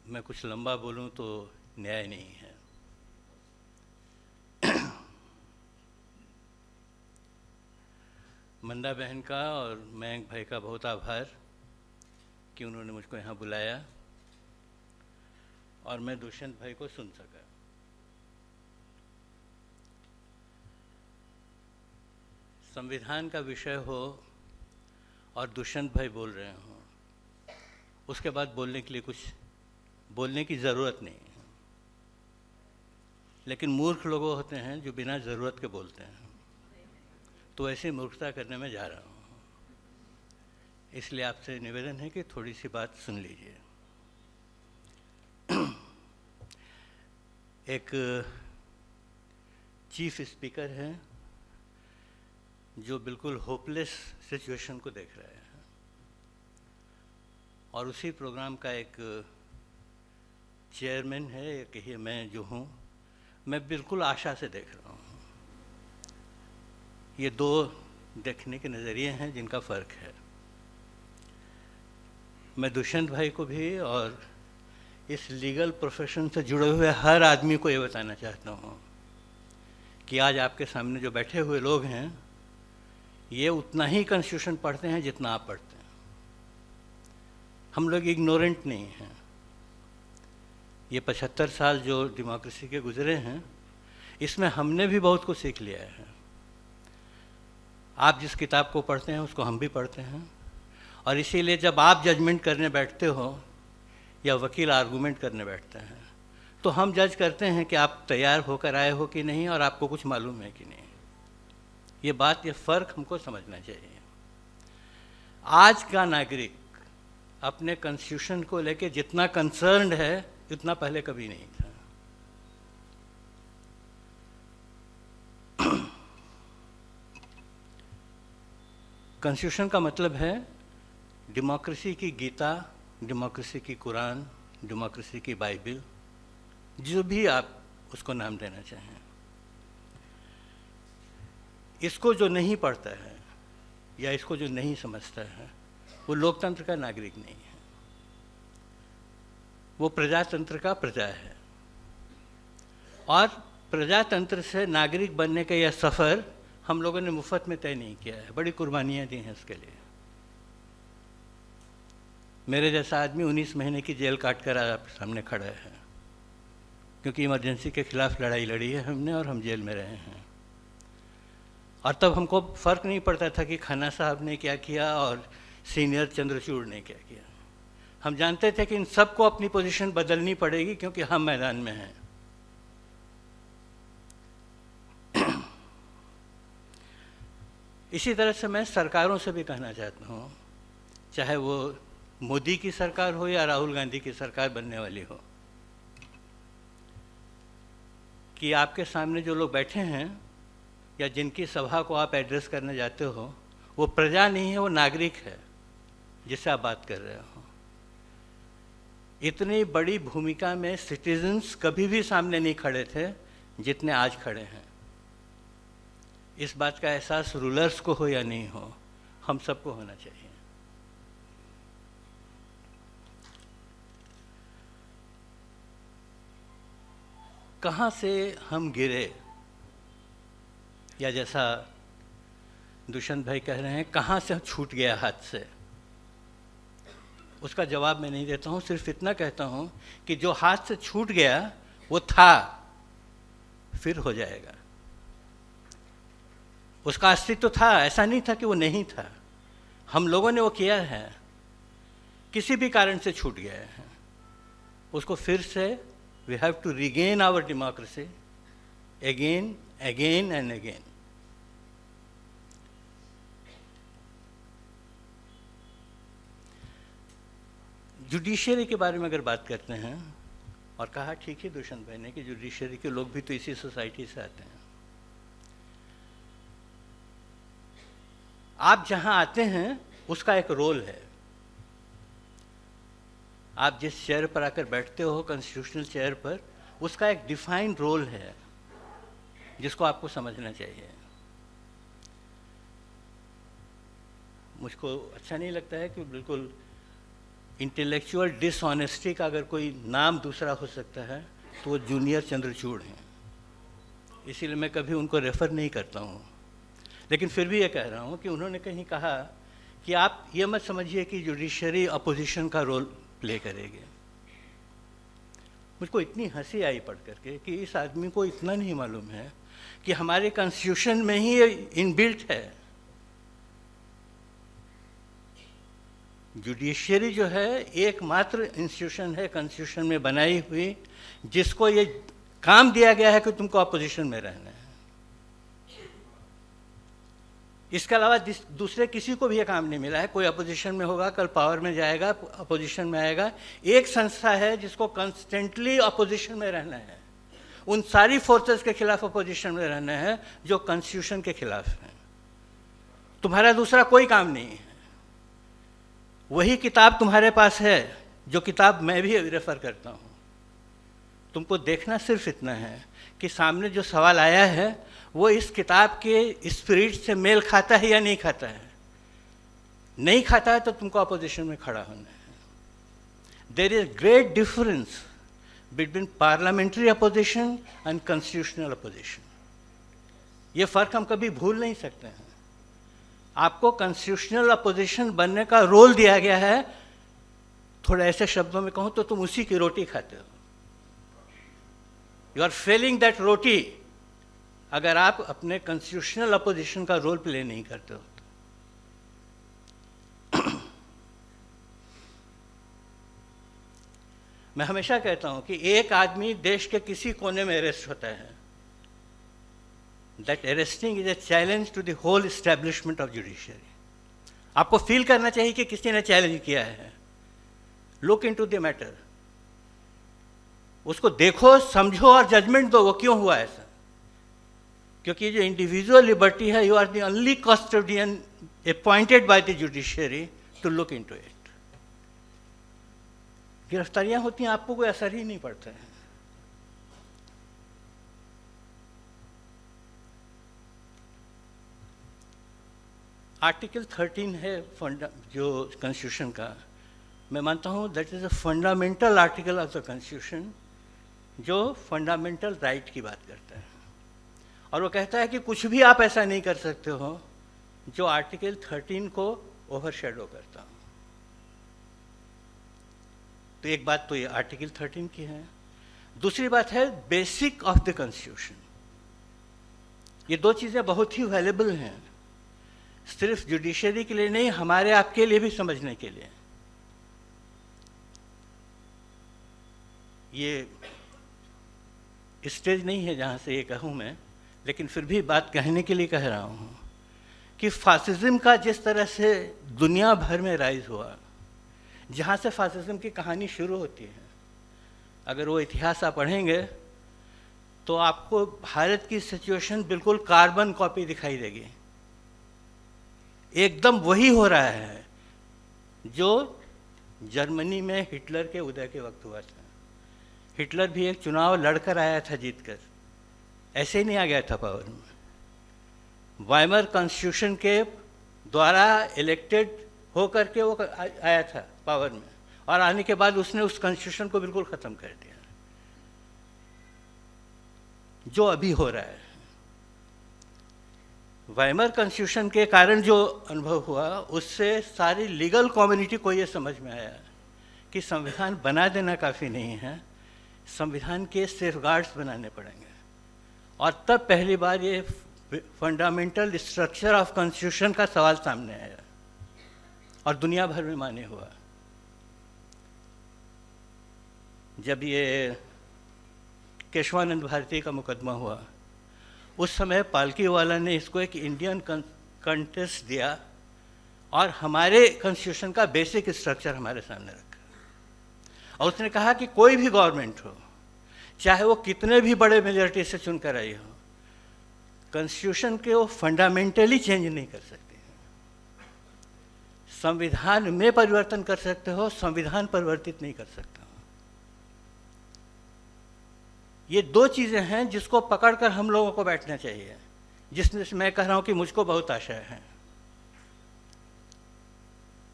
मैं कुछ लंबा बोलूं तो न्याय नहीं है। मंदा बहन का और मयंक भाई का बहुत आभार कि उन्होंने मुझको यहाँ बुलाया और मैं दुष्यंत भाई को सुन सका। संविधान का विषय हो और दुष्यंत भाई बोल रहे हों, उसके बाद बोलने के लिए कुछ बोलने की ज़रूरत नहीं है। लेकिन मूर्ख लोग होते हैं जो बिना ज़रूरत के बोलते हैं, तो ऐसी मूर्खता करने में जा रहा हूँ। इसलिए आपसे निवेदन है कि थोड़ी सी बात सुन लीजिए। एक चीफ स्पीकर हैं जो बिल्कुल होपलेस सिचुएशन को देख रहे हैं, और उसी प्रोग्राम का एक चेयरमैन है, कहिए मैं जो हूँ, मैं बिल्कुल आशा से देख रहा हूँ। ये दो देखने के नज़रिए हैं जिनका फ़र्क है। मैं दुष्यंत भाई को भी और इस लीगल प्रोफेशन से जुड़े हुए हर आदमी को ये बताना चाहता हूँ कि आज आपके सामने जो बैठे हुए लोग हैं, ये उतना ही कॉन्स्टिट्यूशन पढ़ते हैं जितना आप पढ़ते हैं। हम लोग इग्नोरेंट नहीं हैं। ये 75 साल जो डेमोक्रेसी के गुजरे हैं, इसमें हमने भी बहुत कुछ सीख लिया है। आप जिस किताब को पढ़ते हैं उसको हम भी पढ़ते हैं, और इसीलिए जब आप जजमेंट करने बैठते हो या वकील आर्गूमेंट करने बैठते हैं, तो हम जज करते हैं कि आप तैयार होकर आए हो कि नहीं और आपको कुछ मालूम है कि नहीं। ये बात, ये फ़र्क हमको समझना चाहिए। आज का नागरिक अपने कॉन्स्टिट्यूशन को लेके जितना कंसर्न्ड है, उतना पहले कभी नहीं था। कॉन्स्टिट्यूशन का मतलब है डेमोक्रेसी की गीता, डेमोक्रेसी की कुरान, डेमोक्रेसी की बाइबल, जो भी आप उसको नाम देना चाहें। इसको जो नहीं पढ़ता है या इसको जो नहीं समझता है, वो लोकतंत्र का नागरिक नहीं है, वो प्रजातंत्र का प्रजा है। और प्रजातंत्र से नागरिक बनने का यह सफ़र हम लोगों ने मुफ्त में तय नहीं किया है, बड़ी कुर्बानियाँ दी हैं इसके लिए। मेरे जैसा आदमी 19 महीने की जेल काट कर आपके सामने खड़ा है, क्योंकि इमरजेंसी के खिलाफ लड़ाई लड़ी है हमने, और हम जेल में रहे हैं। और तब हमको फ़र्क नहीं पड़ता था कि खन्ना साहब ने क्या किया और सीनियर चंद्रचूड़ ने क्या किया। हम जानते थे कि इन सबको अपनी पोजीशन बदलनी पड़ेगी, क्योंकि हम मैदान में हैं। इसी तरह से मैं सरकारों से भी कहना चाहता हूँ, चाहे वो मोदी की सरकार हो या राहुल गांधी की सरकार बनने वाली हो, कि आपके सामने जो लोग बैठे हैं या जिनकी सभा को आप एड्रेस करने जाते हो, वो प्रजा नहीं है, वो नागरिक है जिससे आप बात कर रहे हो। इतनी बड़ी भूमिका में सिटीजन्स कभी भी सामने नहीं खड़े थे जितने आज खड़े हैं। इस बात का एहसास रूलर्स को हो या नहीं हो, हम सबको होना चाहिए। कहाँ से हम गिरे, या जैसा दुष्यंत भाई कह रहे हैं, कहाँ से छूट गया हाथ से, उसका जवाब मैं नहीं देता हूँ। सिर्फ इतना कहता हूँ कि जो हाथ से छूट गया वो था, फिर हो जाएगा। उसका अस्तित्व था, ऐसा नहीं था कि वो नहीं था। हम लोगों ने वो किया है, किसी भी कारण से छूट गया है, उसको फिर से we have to regain our democracy again again and again. Judiciary के बारे में अगर बात करते हैं, और कहा ठीक है दुष्यंत भाई ने कि जुडिशरी के लोग भी तो इसी सोसाइटी से आते हैं। आप जहां आते हैं उसका एक रोल है। आप जिस चेयर पर आकर बैठते हो, कॉन्स्टिट्यूशनल चेयर पर, उसका एक डिफाइंड रोल है जिसको आपको समझना चाहिए। मुझको अच्छा नहीं लगता है कि बिल्कुल इंटेलेक्चुअल डिसऑनेस्टी का अगर कोई नाम दूसरा हो सकता है तो वो जूनियर चंद्रचूड़ हैं। इसीलिए मैं कभी उनको रेफ़र नहीं करता हूँ, लेकिन फिर भी ये कह रहा हूँ कि उन्होंने कहीं कहा कि आप ये मत समझिए कि जुडिशरी अपोजिशन का रोल प्ले करेगी। मुझको इतनी हंसी आई पढ़ करके कि इस आदमी को इतना नहीं मालूम है कि हमारे कॉन्स्टिट्यूशन में ही ये इनबिल्ट है। जुडिशरी जो है एकमात्र इंस्टीट्यूशन है कॉन्स्टिट्यूशन में बनाई हुई जिसको ये काम दिया गया है कि तुमको अपोजिशन में रहना है। इसके अलावा दूसरे किसी को भी ये काम नहीं मिला है। कोई अपोजिशन में होगा, कल पावर में जाएगा, अपोजिशन में आएगा। एक संस्था है जिसको कॉन्स्टेंटली अपोजिशन में रहना है, उन सारी फोर्सेस के खिलाफ अपोजिशन में रहना है जो कॉन्स्टिट्यूशन के खिलाफ है। तुम्हारा दूसरा कोई काम नहीं है। वही किताब तुम्हारे पास है जो किताब मैं भी रेफर करता हूँ। तुमको देखना सिर्फ इतना है कि सामने जो सवाल आया है वो इस किताब के स्पिरिट से मेल खाता है या नहीं खाता है। नहीं खाता है तो तुमको अपोजिशन में खड़ा होना है। There is great difference between parliamentary opposition and constitutional opposition. ये फ़र्क हम कभी भूल नहीं सकते हैं। आपको कॉन्स्टिट्यूशनल अपोजिशन बनने का रोल दिया गया है। थोड़ा ऐसे शब्दों में कहूँ तो तुम उसी की रोटी खाते हो। यू आर फेलिंग दैट रोटी अगर आप अपने कॉन्स्टिट्यूशनल अपोजिशन का रोल प्ले नहीं करते हो। मैं हमेशा कहता हूं कि एक आदमी देश के किसी कोने में अरेस्ट होता है, that arresting is a challenge to the whole establishment of judiciary. आपको फील करना चाहिए कि किसी ने चैलेंज किया है। लुक इनटू द मैटर, उसको देखो, समझो और जजमेंट दो वो क्यों हुआ ऐसा। क्योंकि जो इंडिविजुअल लिबर्टी है, you are the only custodian appointed by the judiciary to look into it. गिरफ्तारियां होती हैं, आपको कोई असर ही नहीं पड़ता है। आर्टिकल 13 है जो कॉन्स्टिट्यूशन का, मैं मानता हूं that is a fundamental article of the constitution जो फंडामेंटल राइट की बात करता है। और वो कहता है कि कुछ भी आप ऐसा नहीं कर सकते हो जो आर्टिकल 13 को ओवरशैडो करता हो। तो एक बात तो ये आर्टिकल 13 की है। दूसरी बात है बेसिक ऑफ द कॉन्स्टिट्यूशन। ये दो चीज़ें बहुत ही वैल्यूएबल हैं, सिर्फ जुडिशरी के लिए नहीं, हमारे आपके लिए भी समझने के लिए। ये स्टेज नहीं है जहाँ से ये कहूँ मैं, लेकिन फिर भी बात कहने के लिए कह रहा हूँ कि फासिज्म का जिस तरह से दुनिया भर में राइज हुआ, जहाँ से फासिज्म की कहानी शुरू होती है, अगर वो इतिहास आप पढ़ेंगे तो आपको भारत की सिचुएशन बिल्कुल कार्बन कॉपी दिखाई देगी। एकदम वही हो रहा है जो जर्मनी में हिटलर के उदय के वक्त हुआ था। हिटलर भी एक चुनाव लड़कर आया था जीतकर, ऐसे ही नहीं आ गया था पावर में। वाइमर कॉन्स्टिट्यूशन के द्वारा इलेक्टेड होकर के वो आया था पावर में, और आने के बाद उसने उस कॉन्स्टिट्यूशन को बिल्कुल ख़त्म कर दिया। जो अभी हो रहा है, वाइमर कॉन्स्टिट्यूशन के कारण जो अनुभव हुआ, उससे सारी लीगल कम्युनिटी को ये समझ में आया कि संविधान बना देना काफ़ी नहीं है, संविधान के सेफगार्ड्स बनाने पड़ेंगे। और तब पहली बार ये फंडामेंटल स्ट्रक्चर ऑफ कॉन्स्टिट्यूशन का सवाल सामने आया और दुनिया भर में मान्य हुआ। जब ये केशवानंद भारती का मुकदमा हुआ, उस समय पालकीवाला ने इसको एक इंडियन कंटेस्ट दिया और हमारे कॉन्स्टिट्यूशन का बेसिक स्ट्रक्चर हमारे सामने रखा। और उसने कहा कि कोई भी गवर्नमेंट हो, चाहे वो कितने भी बड़े मेजॉरिटी से चुनकर आई हो, कॉन्स्टिट्यूशन के वो फंडामेंटली चेंज नहीं कर सकते। संविधान में परिवर्तन कर सकते हो, संविधान परिवर्तित नहीं कर सकते हो। ये दो चीज़ें हैं जिसको पकड़कर हम लोगों को बैठना चाहिए, जिसमें मैं कह रहा हूँ कि मुझको बहुत आशा है।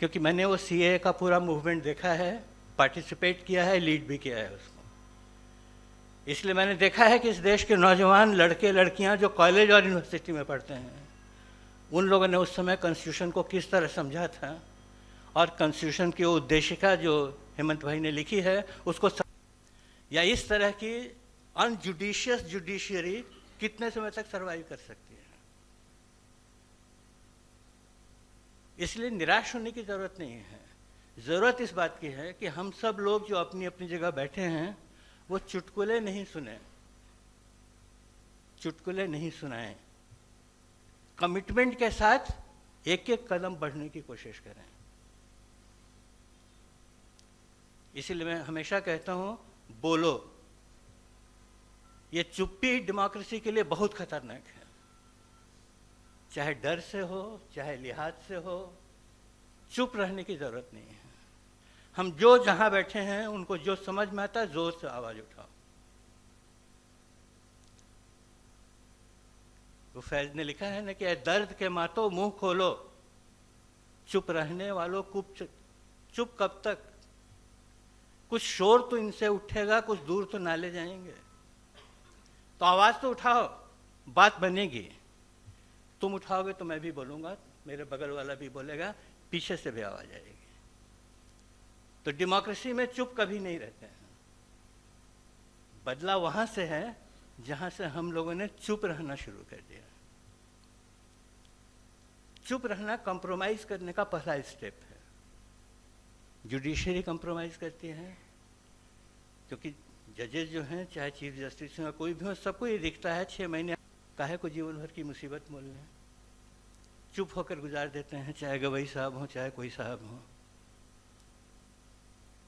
क्योंकि मैंने वो सीए का पूरा मूवमेंट देखा है, पार्टिसिपेट किया है, लीड भी किया है उसको। इसलिए मैंने देखा है कि इस देश के नौजवान लड़के लड़कियां जो कॉलेज और यूनिवर्सिटी में पढ़ते हैं, उन लोगों ने उस समय कॉन्स्टिट्यूशन को किस तरह समझा था, और कॉन्स्टिट्यूशन की उद्देशिका जो हेमंत भाई ने लिखी है उसको या इस तरह की अनजुडिशियस जुडिशियरी कितने समय तक सर्वाइव कर सकती है। इसलिए निराश होने की ज़रूरत नहीं है। ज़रूरत इस बात की है कि हम सब लोग जो अपनी अपनी जगह बैठे हैं वो चुटकुले नहीं सुने, चुटकुले नहीं सुनाएं, कमिटमेंट के साथ एक एक कदम बढ़ने की कोशिश करें। इसीलिए मैं हमेशा कहता हूं, बोलो। ये चुप्पी डेमोक्रेसी के लिए बहुत खतरनाक है, चाहे डर से हो चाहे लिहाज से हो, चुप रहने की जरूरत नहीं है। हम जो जहां बैठे हैं उनको जो समझ में आता है जोर से आवाज उठाओ। वो फैज ने लिखा है ना कि दर्द के मातो मुंह खोलो, चुप रहने वालों चुप कब तक, कुछ शोर तो इनसे उठेगा, कुछ दूर तो नाले जाएंगे। तो आवाज तो उठाओ, बात बनेगी। तुम उठाओगे तो मैं भी बोलूंगा, मेरे बगल वाला भी बोलेगा, पीछे से भी आवाज आएगी। तो डेमोक्रेसी में चुप कभी नहीं रहते हैं। बदलाव वहां से है जहां से हम लोगों ने चुप रहना शुरू कर दिया। चुप रहना कॉम्प्रोमाइज करने का पहला स्टेप है। जुडिशरी कॉम्प्रोमाइज करती है, क्योंकि जजेस जो हैं, चाहे चीफ जस्टिस हो, कोई भी हो, सबको ये दिखता है 6 महीने काहे को जीवन भर की मुसीबत मोल लें, चुप होकर गुजार देते हैं, चाहे गवई साहब हो चाहे कोई साहब हो।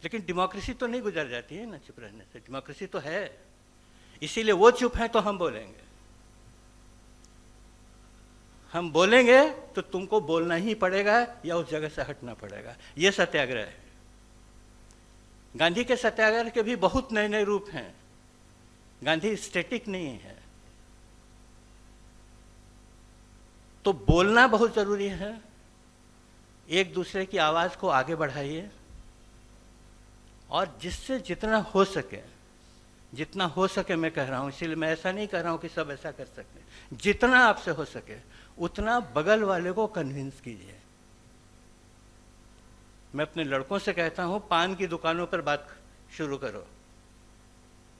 लेकिन डेमोक्रेसी तो नहीं गुजर जाती है ना चुप रहने से, डेमोक्रेसी तो है। इसीलिए वो चुप है तो हम बोलेंगे। हम बोलेंगे तो तुमको बोलना ही पड़ेगा या उस जगह से हटना पड़ेगा। ये सत्याग्रह है। गांधी के सत्याग्रह के भी बहुत नए नए रूप हैं। गांधी स्टैटिक नहीं है। तो बोलना बहुत जरूरी है। एक दूसरे की आवाज को आगे बढ़ाइए, और जिससे जितना हो सके मैं कह रहा हूं, इसीलिए मैं ऐसा नहीं कह रहा हूं कि सब ऐसा कर सकते, जितना आपसे हो सके उतना बगल वाले को कन्विंस कीजिए। मैं अपने लड़कों से कहता हूं, पान की दुकानों पर बात शुरू करो।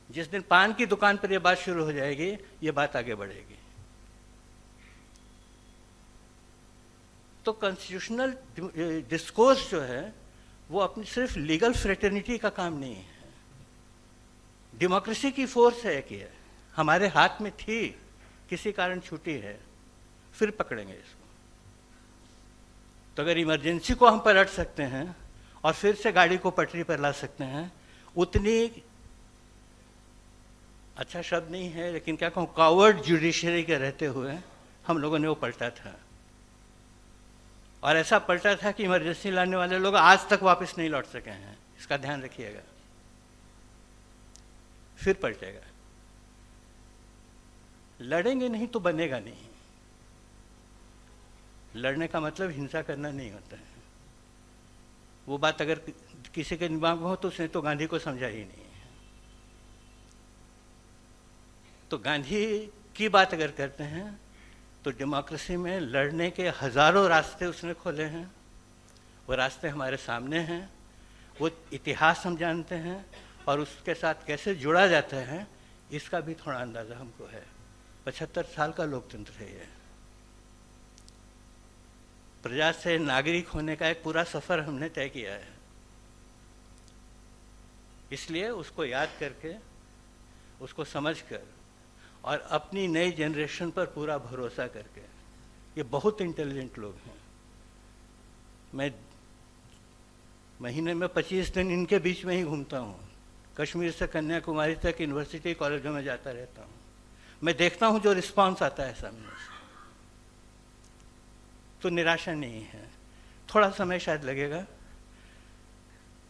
जिस दिन पान की दुकान पर यह बात शुरू हो जाएगी, ये बात आगे बढ़ेगी। तो कॉन्स्टिट्यूशनल डिस्कोर्स जो है वो अपनी सिर्फ लीगल फ्रेटर्निटी का काम नहीं है। डेमोक्रेसी की फोर्स है कि हमारे हाथ में थी, किसी कारण छूटी है, फिर पकड़ेंगे इसको। तो अगर इमरजेंसी को हम पलट सकते हैं और फिर से गाड़ी को पटरी पर ला सकते हैं, उतनी अच्छा शब्द नहीं है लेकिन क्या कहूँ, कावर्ड जुडिशरी के रहते हुए हम लोगों ने वो पलटा था। और ऐसा पलटा था कि इमरजेंसी लाने वाले लोग आज तक वापस नहीं लौट सके हैं। इसका ध्यान रखिएगा, फिर पलटेगा। लड़ेंगे नहीं तो बनेगा नहीं। लड़ने का मतलब हिंसा करना नहीं होता है। वो बात अगर किसी के दिमाग में हो तो उसने तो गांधी को समझा ही नहीं है। तो गांधी की बात अगर करते हैं तो डेमोक्रेसी में लड़ने के हजारों रास्ते उसने खोले हैं। वो रास्ते हमारे सामने हैं, वो इतिहास हम जानते हैं, और उसके साथ कैसे जुड़ा जाता है इसका भी थोड़ा अंदाज़ा हमको है। 75 साल का लोकतंत्र है ये। प्रजा से नागरिक होने का एक पूरा सफ़र हमने तय किया है। इसलिए उसको याद करके, उसको समझकर और अपनी नई जनरेशन पर पूरा भरोसा करके, ये बहुत इंटेलिजेंट लोग हैं। मैं महीने में 25 दिन इनके बीच में ही घूमता हूँ। कश्मीर से कन्याकुमारी तक यूनिवर्सिटी कॉलेजों में जाता रहता हूँ। मैं देखता हूँ जो रिस्पांस आता है सामने से, तो निराशा नहीं है। थोड़ा समय शायद लगेगा,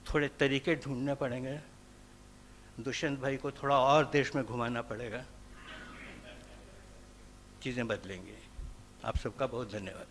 थोड़े तरीके ढूंढने पड़ेंगे। दुष्यंत भाई को थोड़ा और देश में घुमाना पड़ेगा, चीज़ें बदलेंगी। आप सबका बहुत धन्यवाद।